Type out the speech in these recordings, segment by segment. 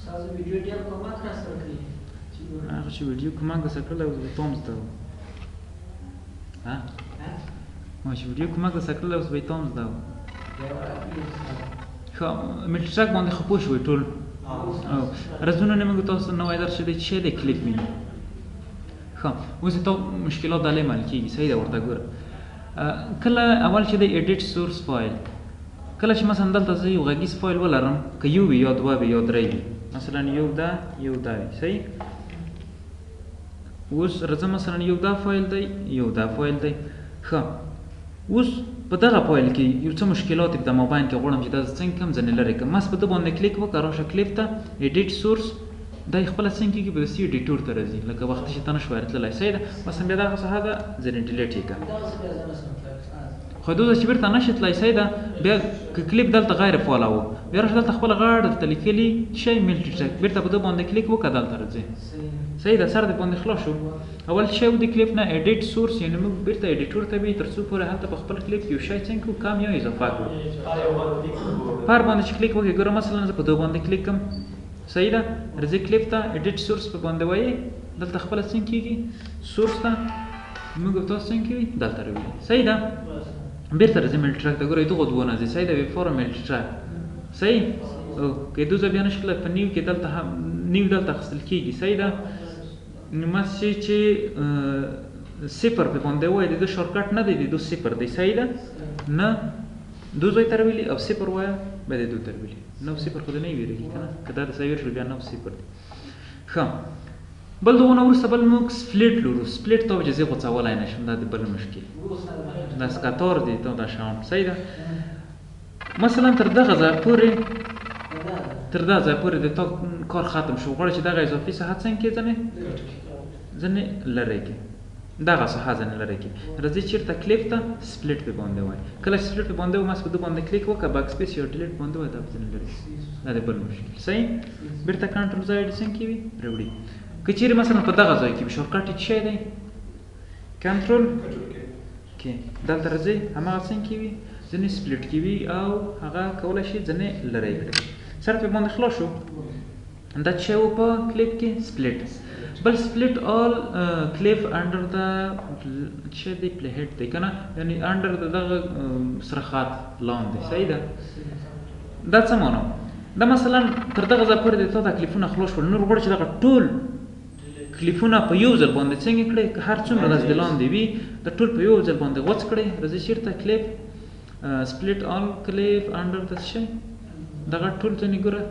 تاسو ویډیو ډیر کومه خاص کړی هغه چې ویډیو کومه څه کړل او به تاسو ته ها ما چې ویډیو کومه څه کړل او به تاسو ته خو ملټ ټریک باندې خو پوه شوي ټول او رزونه نه موږ تاسو نو وایدر چې د چه د کلیپ مینه خو اوس ته مشکلات دلې مال کیږي صحیح دا ورته ګوره کله اول چې د ایډیټ سورس فایل کله چې مثلا دلته زه یو غږیز فایل ولرم که یو وي یا دوه وي یا درې وي مثلا یو دا وي صحیح اوس راځه مثلا یو دا فایل دی یو دا فایل دی ښه اوس په دغه فایل کې یو څه مشکلات د موبایل کې غواړم چې دا څنګه کم ځنې لرې کړم مس په ده باندې کلیک وکړه راشه کلیپ ته ایډیټ سورس دا خپله څنګه کېږي په داسې ایډیټور ته راځي لکه وختي چې ته نه شوی تللی صحیح ده مثلا بیا دغه څه ده ځنې ډیلیټ یې کړه خو دوی چې بیرته نشي تللی صحیح ده بیا که کلیپ دلته غیر فعاله و بیا راشه دلته خپله غاړه درته لیکلي شی ملټي ټریک بیرته په ده باندې کلیک وکړه دلته راځي صحیح ده سر دې باندې خلاص شو اول شی و د کلیپ نه ایډیټ سورس یعنې موږ بیرته ایډیټور ته وي تر څو پورې هلته په خپل کلیپ کې یو شی څنګه کړو کم یا اضافه کړو پر باندې چې کلیک وکړې ګوره مثلا زه په دو باندې کلیک کړم صحیح ده راځي کلیپ ته ایډیټ سورس په باندې وایي دلته خپله څنګه کېږي سورس ته موږ تاسو څنګه کوي دلته راوړي صحیح ده بیرته راځي ملټي ټریک ته ګوره دغه دوه نه ځي صحیح ده بفور ملټي ټریک صحیح او که دوه ځای بیا نه شي کړلی په نیو کې دلته نیو دلته اخیستل کېږي صحیح ده نو ماسې چې صفر په باندې وایي د ده شارټکټ نه دی د دو صفر دی صحیح ده نه دو ځای ته راولي او صفر وایه بیا د دو ته راولي نو صفر خو د نه ویرېږي که نه که دا د صحیح شول بیا نو صفر دی ښه بل دغونه وروسته بل موږ سپلیټ لرو سپلیټ ته چې زه غوڅولی نه شم دا د بل مشکل دا سکاتور دی ته دا شاون صحیح ده مثلا تر دغه ځای پورې د تا کار ختم شو غواړې چې دغه اضافي ساحه څنګه کې ځنې لرې کړې دغه ساحه ځنې لرې کړې راځي چېرته کلیپ ته سپلیټ پې باندې وایي کله چې سپلیټ پې باندې وایي ماس په ده باندې کلیک وکړه باک سپیس یا ډیلیټ باندې وایي دا به ځنې لرې دا د بل مشکل صحیح بېرته کنټرول ځای ډي څنګه کې وي راوړي که چیرې مثلا په دغه ځای کې وي شارټکټ یې څه شی دی کنټرول کې دلته راځئ هماغه څنګه کې وي ځینې سپلیټ کې وي او هغه کولی شي ځینې لرې کړي سر پې باندې خلاص شو دا څه و په کلیپ کې سپلیټ بل سپلیټ آل کلیپ انډر د څه دی پلی هیډ دی که نه یعنې انډر د دغه سرخات لاندې صحیح ده دا څه مانو دا مثلا تر دغه ځای پورې د تا دا کلیپونه خلاص شول نور غواړي چې دغه ټول کلیپونه په یو ځل باندې څنګه کړئ که هر څومره داسې د لاندې وي د ټول په یو ځل باندې غوڅ کړئ راځئ چېرته کلیپ سپلیټ آل کلیپ انډر د څه دغه ټول ځنې ګوره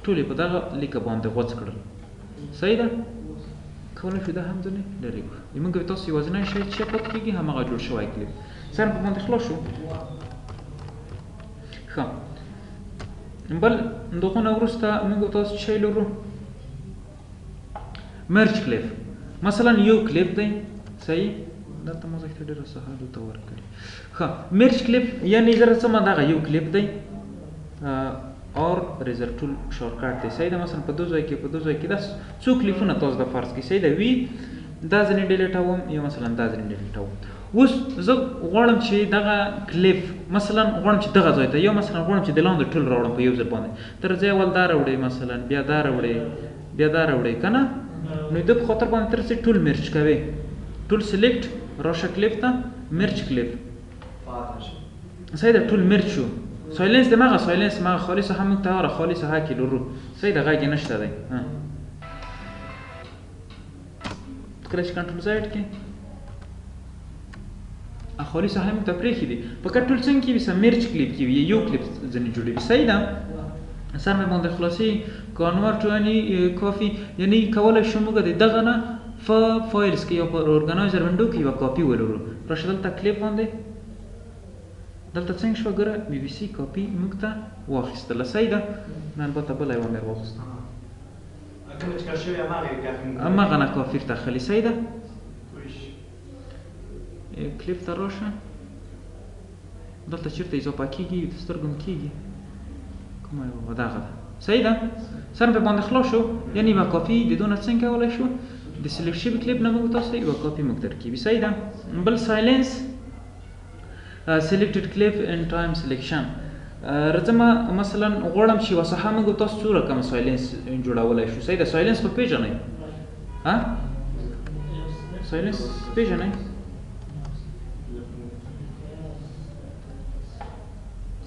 ټول یې په دغه لیکه باندې غوڅ کړل صحیح ده کولی شو دا هم ځنې لرې کړو موږ به تاسو یوازینی شی چې پاتې کېږي هماغه جوړ شوی کلیپ سر په باندې خلاص شو ښه بل دغونه وروسته موږ تاسو شی لرو مرچ کلیپ مثلا یو کلیپ دی صحیح دلته ما ځکه ډېره ساحه دلته ورکړې ښه مرچ کلیپ یعنې زه څه دغه یو کلیپ دی اور ریزر ټول شارټکټ دی صحیح ده مثلا په دو ځای کې دا څو کلیپونه تاسو د فرض کې صحیح ده وي دا ځینې ډیلیټوم یا مثلا دا ځینې ډیلیټوم اوس زه غواړم چې دغه کلیپ مثلا غواړم چې دغه ځای ته یا مثلا غواړم چې د لاندې ټول راوړم په یو ځل باندې تر ځای اول دا راوړې مثلا بیا دا راوړې که نه نو د په خاطر باندې تر څه ټول مرچ کوي ټول سلیکټ راشه کلیپ ته مرچ کلیپ صحیح ده ټول مرچ شو سایلنس د مغه خالي ساحه موږ ته هغه خالي ساحه کې لرو صحیح ده غږ یې نشته دی کله چې کنټرول زاید کې خالي ساحه موږ ته پرېښي دي په کنټرول څنګه کې وي مرچ کلیپ کې وي یو کلیپ ځنې جوړوي صحیح ده سر مې باندې خلاصي کانورټ یعنې کافي یعنې کولی شو موږ د دغه نه په فایلز کې یا په ارګنایزر وینډو کې یوه کاپي ولرو راشه دلته کلیپ باندې دلته څنګه شوه ګوره بي بي سي کاپي موږ ته واخیستله صحیح ده البته بله یوه مې واخیسته هماغه نه کافي ارتخلي صحیح ده کلیپ ته راشه دلته چېرته اضافه کېږي د سترګو نه کېږي کومه یوه دغه ده صحیح ده سر پې باندې خلاص شو یعنې یوه کاپي د دونه څنګه کولی شو د سلیکټ شوي کلیپ نه موږ تاسو یوه کاپي موږ ترکیبي صحیح ده بل سایلنس selected clip in time selection راځم مثلا غواړم چې یوه ساحه موږ تاسو څو رقم سایلنس جوړولی شو. صحیح ده. سایلنس خو پېژنئ؟ سایلنس پېژنئ؟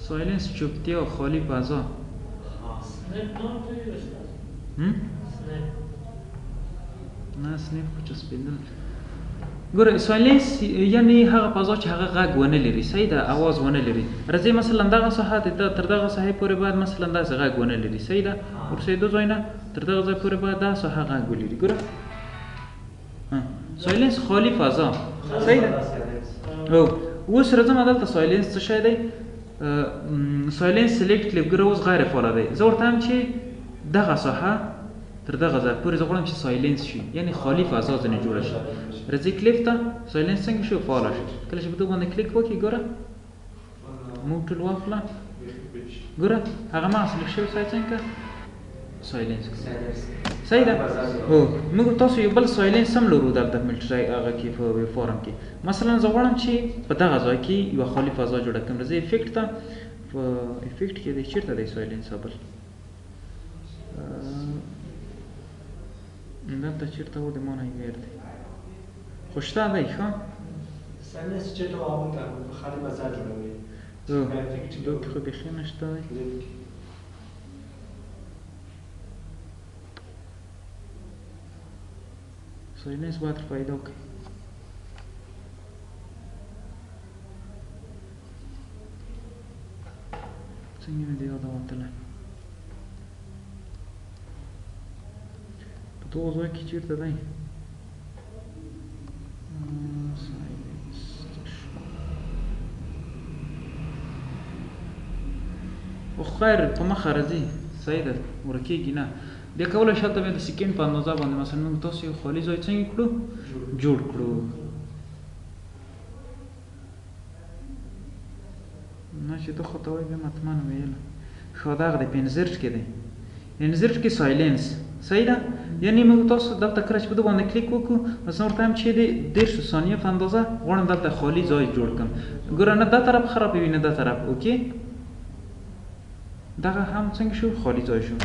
سایلنس چوپتیا او خالی فضا. نه سنیپ خو چسبېدل. ګوره سایلنس یعنې هغه فضا چې هغه غږ ونه لري. صحیح ده. اواز ونه لري. راځئ مثلا دغه ساحه تر دغه ساحې پورې باید مثلا داسې غږ ونه لري. صحیح ده. ورسېدو ځای نه تر دغه ځای پورې باید دا ساحه غږ ولري. ګوره سایلنس خالی فضا. صحیح ده. اوس راځم دلته سایلنس څه شی دی؟ سایلنس سلیکټ کلیپ. ګوره اوس غیر فعاله دی. زه ورته وایم چې دغه ساحه تر دغه ځای پورې زه غواړم چې سایلنس شي، یعنې خالي فضا ځینې جوړه شي. راځئ کلیپ ته سایلنس څنګه شي فعاله شي. کله چې په دې باندې کلیک وکړي ګوره موږ ټول واخله ګوره هغه ما سلیکټ شوی ځای څنګه سایلنس. صحیح ده. موږ تاسو یو بل سایلنس هم لرو دلته ملټرای هغه کې په ویب فارم کې. مثلا زه غواړم چې په دغه ځای کې یوه خالي فضا جوړه کړم. راځئ افیکټ ته. په افیکټ کې دی چېرته دی سایلنس بل دلته چېرته و د ما نه غیر دی خو شته دی. ښه سایلنس چېرته واغونده خالي فضا جوړوي. دلته خو بیخي نشته دی. سایلنس باید پیدا کړي. څنګه مې د یاده وتلی په دغه ځای کې چېرته دی خیر په مخه راځي. صحیح ده. ورکېږي نه. بیا کولی شي هلته بیا د سیکنډ په اندازه باندې مثلا موږ تاسو یو خالي ځای څنګه کړو جوړ کړو. نه چې ته خو ته وایې بیا مطمئن ویله. ښه دغه دی په انزرټ کې دی. انزرټ کې سایلنس. صحیح ده. یعنې موږ تاسو دلته کله چې په ده باندې کلیک وکړو مثلا ورته وایم چې د 10 ثانیې په اندازه غواړم دلته خالي ځای جوړ کړم. ګوره نه دا طرف خرابوي نه دا طرف. اوکې دغه هم څنګه شو خالي ځای شو.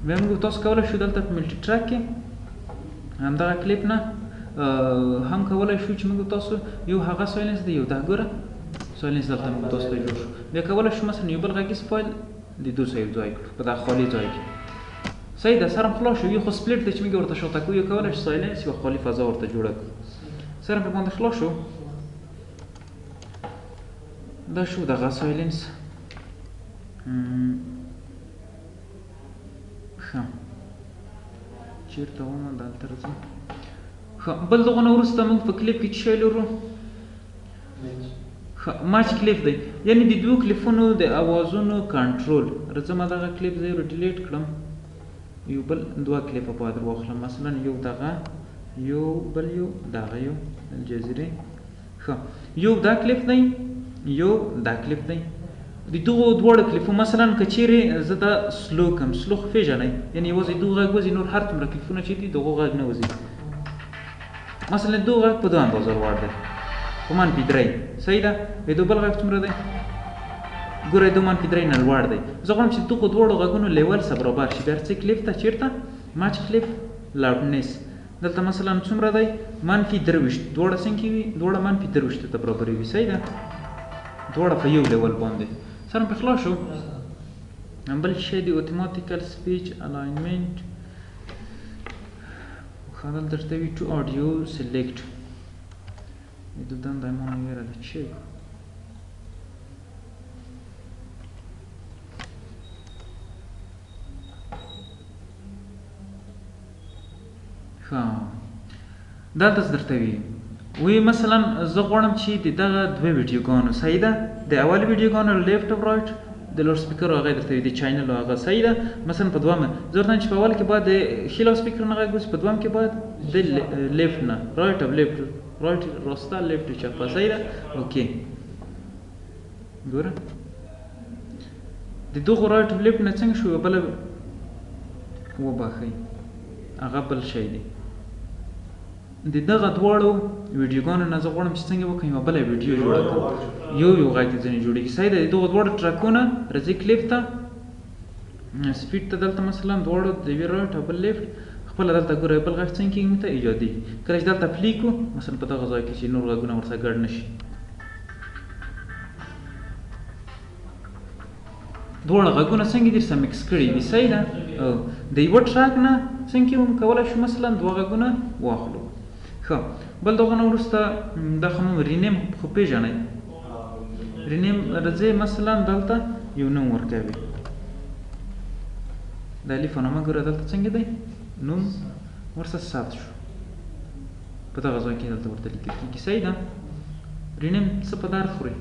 بیا موږ تاسو کولی شو دلته په ملټي ټرک کې همدغه کلیپ نه هم کولی شو چې موږ تاسو یو هغه سایلنس دی یو دا ګوره سایلنس دلته موږ تاسو ته جوړ شو. بیا کولی شو مثلا یو بل غږیز فایل د دوی سره یو ځای کړو په دغه خالي ځای کې. صحیح ده. سره خلاص شو. یو خو سپلیټ دی چې موږ ورته شاته کوو. یو کولی شو سایلنس یوه خالي فضا ورته جوړه کړو. سره په باندې خلاص شو. دا شو دغه سایلنس. ښه چېرته ومه دلته راځم. ښه بل دغه نه وروسته موږ په کلیپ کې څه شی لرو؟ ښه ماچ کلیپ دی. یعنې د دوو کلیپونو د اوازونو کنټرول. راځم دغه کلیپ زه یې ډیلیټ کړم. یو بل دوه کلیپه باید واخلم. مثلا یو دغه یو بل یو دغه یو الجزیرې. ښه یو دا کلیپ دی یو دا کلیپ دی. د دغو دواړو کلیپو مثلا که چیرې زه دا سلو کړم سلو خو پېژنئ یعنې یوازې دغه غږ وځي نور هر څومره کلیپونه چې دي دغو غږ نه وځي. مثلا دغه غږ په 2 اندازه لوړ دی په -3. صحیح ده. د بل غږ څومره دی ګوره د -3 نه لوړ دی. زه غواړم چې دغو دواړو غږونو لیول سره برابر شي. بیا ارڅئ کلیپ ته چېرته ماچ کلیپ لاوډنس. دلته مثلا څومره دی -23. دواړه څنګه وي دواړه -23 ته برابر وي. صحیح ده. دواړه په یو لیول باندې سره په خلاص شو. بل شی دی اتوماتیکل سپیچ الاینمنټ. ښه دلته درته وي ټو اډیو سلیکټ. د دنده ما نه ویره ده چې ښه دلته درته وي وی مثلا زه غواړم چې د دغه دوه ویډیوګانو. صحیح ده. د اول ویډیوګانو لیفټ او رایټ د لوډ سپیکر هغه درته وي د چینل هغه. صحیح ده. مثلا په دومه زه ورته چې په اول کې باید د ښي لاس سپیکر نه غږ وځي په دوم کې باید د لیفټ نه رایټ او لیفټ رایټ راسته لیفټ چپه. صحیح ده. اوکې ګوره د دغو رایټ او لیفټ نه څنګه شو بله وبخئ هغه بل شی دی. د دغه دواړو ویډیوګانو نه زه غواړم چې څنګه وکړم یوه بله ویډیو جوړه کړم. یو غږ ځینې جوړېږي. صحیح ده. دغه دواړه ټرکونه راځي کلیپ ته، سپیډ ته دلته مثلا دواړو د یوې رایټ او بل لیفټ خپله دلته ګوره بل غږ څنګه کېږي موږ ته ایجادېږي. کله چې دلته پلي کړو مثلا په دغه ځای کې چې نور غږونه ورسره ګډ نه شي، دواړه غږونه څنګه دي سره مکس کړي دي. صحیح ده. د یوه ټراک نه څنګه موږ کولی شو مثلا دوه غږونه واخلو. ښه، بل دغه نه وروسته دا خو نوم رینیم خو پېژنئ. رینیم راځئ مثلا دلته یو نوم ورکوي. د الف نامه ګوره دلته څنګه دی، نوم ورسره ثبت شو، په دغه ځای کې دلته ورته لیکل کېږي. صحیح ده. رینیم څه په درد خوري؟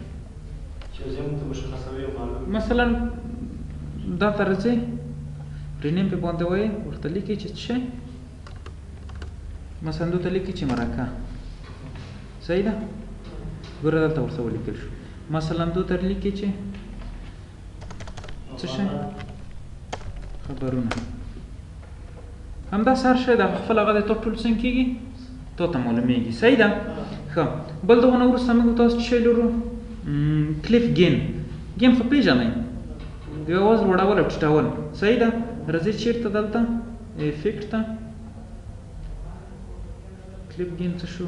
مثلا دا ته راځئ رینیم پې باندې وایي ورته لیکئ چې څه شی، مثلا دلته لیکئ چې مرکه. صحیح ده. ګوره دلته ورته ولیکل شو. مثلا دلته لیکئ چې څه شی، خبرونه. همداسې هر شی د خپل هغه دی تا ټول څنګه کېږي تا ته معلومېږي. صحیح ده. ښه، بل دغه نه وروسته موږ تاسو څه شی لرو؟ کلیف گین. گین خو پېژنئ، د اواز لوړول او ټیټول. صحیح ده. راځئ چېرته دلته افیکټ ته، کلیپ گین څه شو؟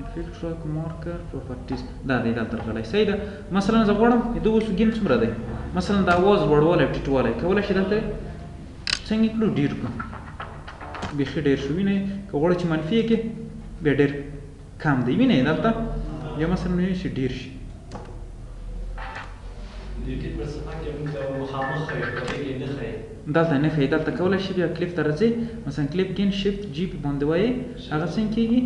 افیکټ ټراک مارکر پراپرټیز، دا دی دلته راغلی. صحیح ده. مثلا زه غواړم د اوس گین څومره دی، مثلا د اواز لوړوالی او ټیټوالی کولی شي دلته څنګه کړو، ډېر کړو، بیخي ډېر شو. وینئ که غواړئ چې منفي یې کړې بیا ډېر کم دی. وینئ دلته یا مثلا وینئ چې ډېر شي. دلته نه ښیي، دلته کولی شي بیا کلیپ ته راځئ مثلا کلیپ گین شفت جی په باندې وایي هغه څنګه کېږي،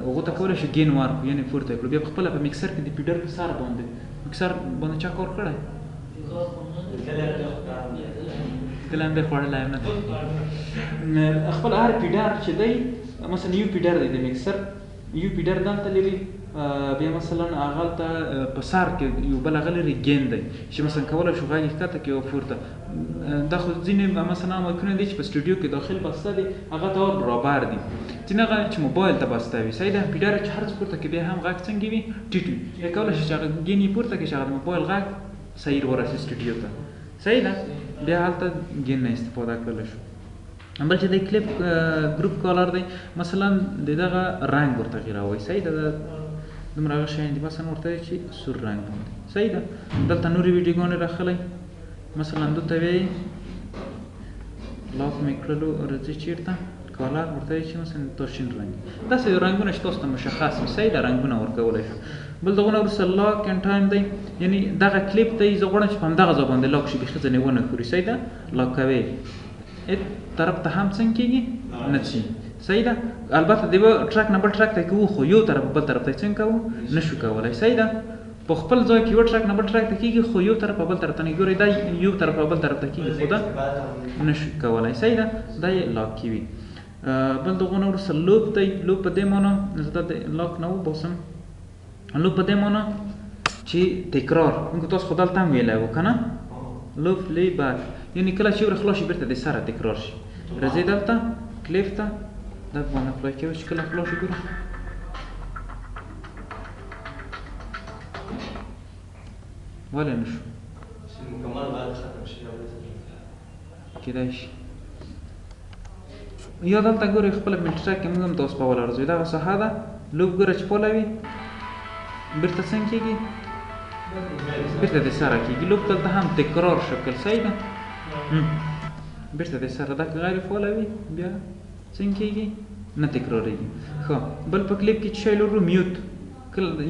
هغو ته کولی شي گین ورکړو یعنې پورته کړو. بیا پخپله په مکسر کې د پیډر په سر باندې مکسر باندې چا کار کړی؟ کله هم دی خوړلی نه دی. خپل هر پیډر چې دی مثلا یو پیډر دی د مکسر، یو پیډر دلته لري، بیا مثلا هغه ته په سر کې یو بل هغه لري گین دی چې مثلا کولی شو غږ یې ښکته کړي او پورته. دا خو ځینې مثلا مایکونه دي چې په سټوډیو کې داخل بسته دي هغه ته ور برابر دي، ځینې هغه چې موبایل ته بسته وي. صحیح ده. پیډر چې هر څه پورته کړي بیا هم غږ څنګه وي، ټیټ وي. یا کولی شي چې هغه گین یې پورته کړي چې هغه د موبایل غږ صحیح ورسي سټوډیو ته. صحیح ده. بیا هلته گین نه استفاده کولی شو. بل چې د کلیپ ګروپ کالر دی مثلا د دغه رنګ ورته غیروئ. صحیح ده. دومره هغه شیان دي مثلا ورته چې سور رنګ باندې. صحیح ده. دلته نورې ویډیوګانې راخلی مثلا دلته وایي لاک مې کړلو راځي چېرته کالر ورته وایي چې مثلا تورشین رنګ. داسې رنګونه چې تاسو ته مشخص وي. صحیح ده. رنګونه ورکولی شو. بل دغه نه وروسته لاک اینډ ټایم دی، یعنې دغه کلیپ دی زه غواړم چې په همدغه ځای باندې لاک شي، بیخي ځینې ونه خوري. صحیح ده. لاک کوئ طرف ته هم څنګه کېږي نه ځي. صحیح ده. البته د یوه ټرک نه بل ټرک ته کوو خو یو طرف بل طرف ته څنګه کوو نه شو کولی. صحیح ده. په خپل ځای کې یو ټرک نه بل ټرک ته کېږي خو یو طرف بل طرف ته نه ګورئ، دا یو طرف بل طرف ته کېږي خو دا نه شو کولی. صحیح ده. دا یې لاک کوي. بل دغه نه وروسته لوپ دی. لوپ په دې معنی زه دا د لاک نه وباسم. لوپ په دې معنی چې تکرار، موږ تاسو خو دلته هم ویلی وو که نه، لوپ لی بک، یعنې کله چې یو خلاص شي بېرته د سره تکرار شي. راځئ دلته کلیپ ته دا باندې اپلای کوئ چې کله خلاص شي ګوره ولې نه شو کېدای شي. یا دلته ګورئ خپله ملټرک کې موږ هم تاسو په ولرځوئ دغه ساحه ده. لوپ ګوره چې پوله وي بېرته څنګه کېږي، بېرته د سره کېږي. لوپ دلته هم تکرار شکل. صحیح ده. بېرته د سره دا که غیر فعاله وي بیا څنګه کېږي نه تکرارېږي. ښه، بل په کلیپ کې چې شی لرو میوت.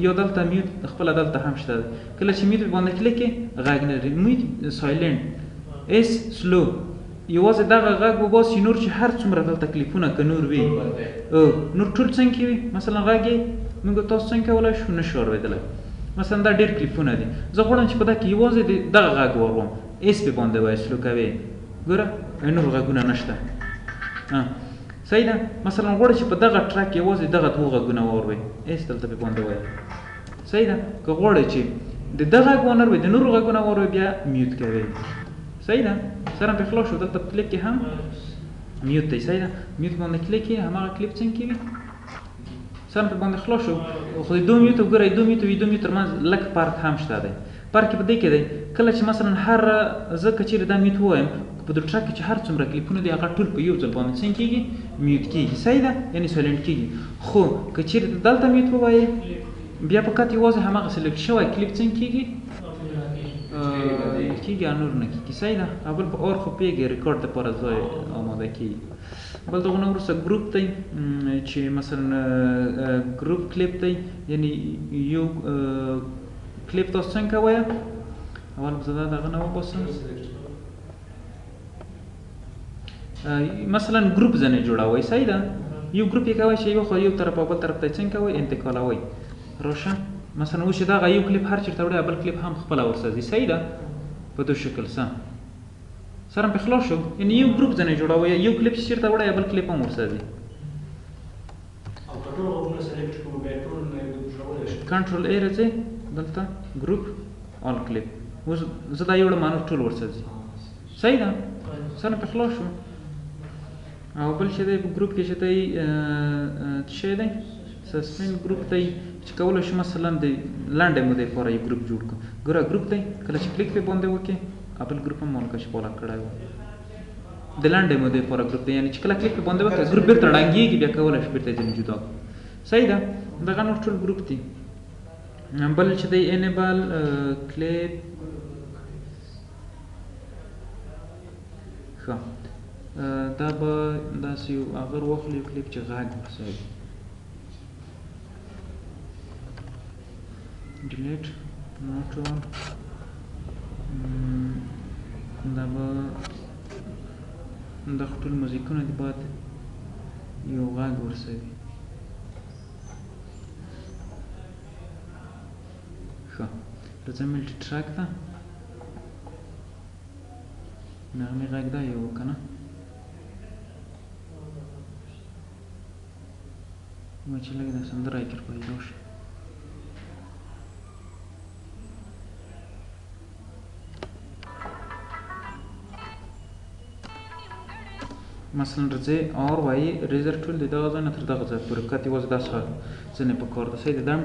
یا دلته میوت خپله دلته هم شته ده. کله چې میوت باندې کلیک کړې غږ نه لري. میوت سایلنټ اس سلو، یوازې دغه غږ وباسي. نور چې هر څومره دلته کلیپونه که نور وي نور ټول څنګه وي مثلا غږ یې موږ تاسو څنګه کولی شو نه شو اورېدلی. مثلا دا ډېر کلیپونه دي، زه غواړم چې په دا کې یوازې دغه غږ واورم. اس پې باندې وایي سلو کوې ګوره نور غږونه نشته. صحیح ده. مثلا غواړئ چې په دغه ټرک یوازې دغه دوه غږونه واورئ، اس دلته پې باندې وایي. صحیح ده. که غواړئ چې د ده غږ وانروئ د نورو غږونه واورئ بیا میوت کوئ. صحیح ده. سره پې خلاص شو. دلته په کلیپ کې هم میوت دی. صحیح ده. میوت باندې کلیک کړئ هماغه کلیپ څنګه کوي سم په باندې خلاص شو خو د 2 میټر ګره 2 میټر ترمنځ لک پارک هم شته دی پارک په دې کې دی کله چې مثلا هر زه کچېرې دا میوټ وایم په د ټرک کې چې هر څومره کلیپونه دي هغه ټول په یو ځل باندې څنګه کېږي میوټ کېږي صحیح ده یعنې سایلنټ کېږي خو کچېرې دلته میوټ ووایې بیا فقط یوازې هماغه سلیکټ شوی کلیپ څنګه کېږي کېږي نور نه کېږي صحیح ده او بل په اور خو پوهېږي ریکارډ دپاره ځای آماده کېږي بل دغه نه وروسته ګروپ دی چې مثلا ګروپ کلیپ دی یعنې یو کلیپ تاسو څنګه وایه اول به زه دغه نه وباسم مثلا ګروپ ځنې جوړوئ صحیح ده یو ګروپ یې کوئ چې یو خوا یو طرف او بل طرف ته یې څنګه کوئ انتقالوئ راشه مثلا اوس چې دغه یو کلیپ هر چېرته وړئ بل کلیپ هم خپله ورسه ځي صحیح ده په دو شکل سره مې خلاص شو یعنې یو ګروپ ځنې جوړوئ یو کلیپ چې چېرته وړئ بل کلیپ هم ورسه ځي کنټرول ای راځئ دلته ګروپ آل کلیپ اوس زه دا یو وړم ټول ورسه ځي صحیح ده سره مې خلاص شو او بل چې دی په ګروپ کې چې دی څه شی دی سسپینډ ګروپ دی چې کولی شو مثلا د لنډې مودې لپاره یو ګروپ جوړ کړو ګوره ګروپ دی کله چې کلیک پرې باندې وکړې بل ګروپ هم مالکه چې فالو کړی و د لنډې مودې لپاره ګروپ دی یعنې چې کله کلیک پرې باندې وکړې ګروپ بېرته ړنګېږي بیا کولی شو بېرته ځینې جدا صحیح ده دغه نور ټول ګروپ دي بل چې دی انیبل کلیپ ښه دا به داسې یو اگر واخلو یو کلیپ چې غږ ورسوي ډیلیټ نوټ آل دا به دغه ټول موزیکونه دي باید یو غږ ورسوي ښه راځه ملټي ټریک ته نغمې غږ دا یو که نه وایي چې لږ دا سندره یې کړ پیدا شي مثلا راځئ اور وایي ریزر ټول د دغه ځای نه تر دغه ځای پورې کت یوازې دا ځینې په کار ده صحیح ده دم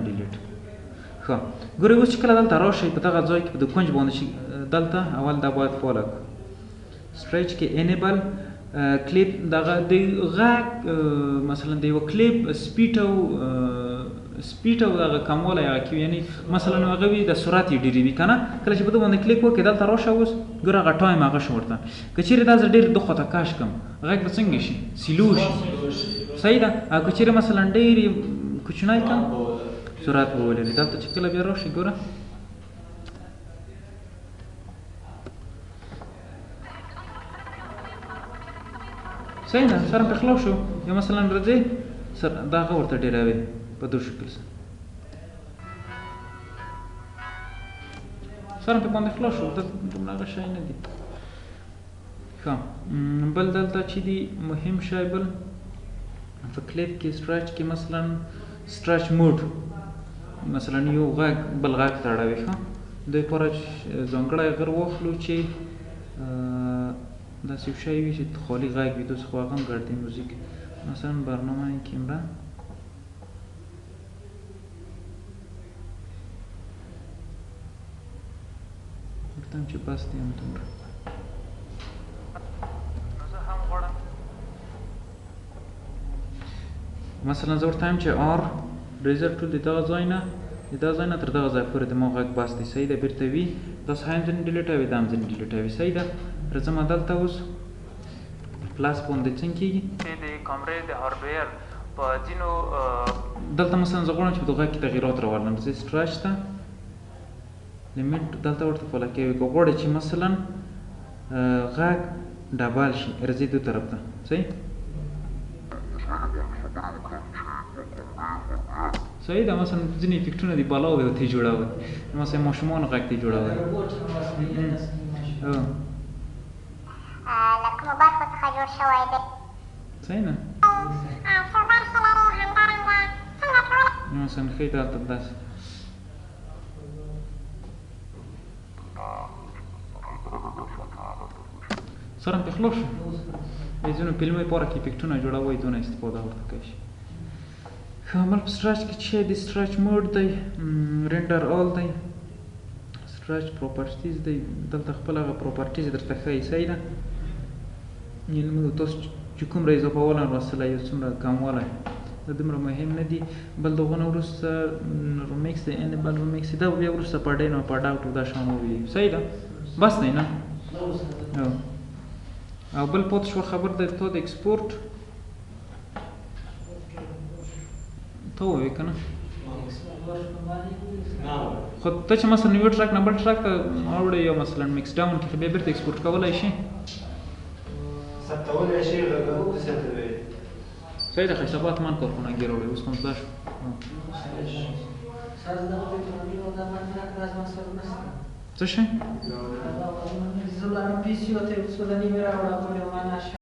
ډیلیټ ښه ګورئ اوس چې کله دلته راشئ په دغه ځای کې په د کونج باندې چې دلته اول دا باید فالو کړو سټریچ کې انیبل کلیپ دغه د غږ مثلا د یوه کلیپ سپیډ او دغه کموالی هغه کې یعنې مثلا هغه وي د سرعت یې ډېرې وي که نه کله چې په ده باندې کلیک وکړې دلته راشه اوس ګوره هغه ټایم هغه شو ورته که چېرې دا زه ډېر ده خواته کش کړم غږ به څنګه شي سلو شي صحیح ده او که چېرې مثلا ډېر یې کوچنی کړم سرعت به ولري دلته چې کله بیا راشي ګوره صحیح ده سره پرې خلاص شو یا مثلا راځئ دا هغه ورته ډېروي په دو شکل سره پرې باندې خلاص شو دومره هغه شی نه دي ښه بل دلته چې دي مهم شی بل په کلیپ کې سټریچ کې مثلا سټریچ موډ مثلا یو غږ بل غږ ته اړوي ښه دوی لپاره ځانګړی غږ واخلو چې داسې یو شی وي چې خالي غږ وي دوس خو هغه هم ګډ دی موزیک مثلا برنامه کیمره ورته چې بس دی همدومره مثلا زه ورته وایم چې آر ریزر ټول د دغه ځای نه تر دغه ځای پورې د ما غږ بس دی صحیح ده بېرته وي داسې هم ځینې ډیلیټوي دا هم ځینې ډیلیټوي صحیح ده راځم دلته اوس پلاس باندې څنګه کېږي د کامرې د هارډویر په ځینو دلته مثلا زه غواړم چې په د غږ کې تغیرات راولم زه سټریچ ته لیمیټ دلته ورته فالو کوي که غواړئ چې مثلا غږ ډبل شي راځئ دو طرف ته صحیح صحیح ده مثلا ځینې افیکټونه دي بالا وي ورته یې جوړوي مثلا ماشومانو غږ ته یې جوړوي له کومو برخو څخه جوړ شوی دی صحیح نه څو برخې لري همدارنګه څنګه کولی مثلا ښایي دلته داسې سره هم پرې خلاص شو ځینو فلمو لپاره کې افیکټونه جوړوئ دونه استفاده ورته کولی شي عمل په سټرچ کې چې دی سټرچ موډ دی رینډر آل دی سټرچ پراپرټیز دی دلته خپل هغه پراپرټیز درته ښایي صحیح ده یعنې موږ تاسو چې کوم را اضافولی راسله یو څومره کموالی دا دومره مهم نه دي بل د هغو نه وروسته رومیکس دی انیبل رومیکس دا بیا وروسته په ډین او په ډاوټ دا شان ووایي صحیح ده بس دی نه او بل پاتې شوه خبر دی تا د ایکسپورټ ته ووایې که نه خو ته چې مثلا یو ټرک نه بل ټرک ته اړوړې یا مثلا مکس ډاون کې بیا بېرته ایکسپورټ کولی شي ثبتولی شي ثبتوي صحیح ده حسابات من کارخونه گیر آوردی اوس هم زده شو څه شی؟ زه لاړم پیسې ته څو دنې مې راوړه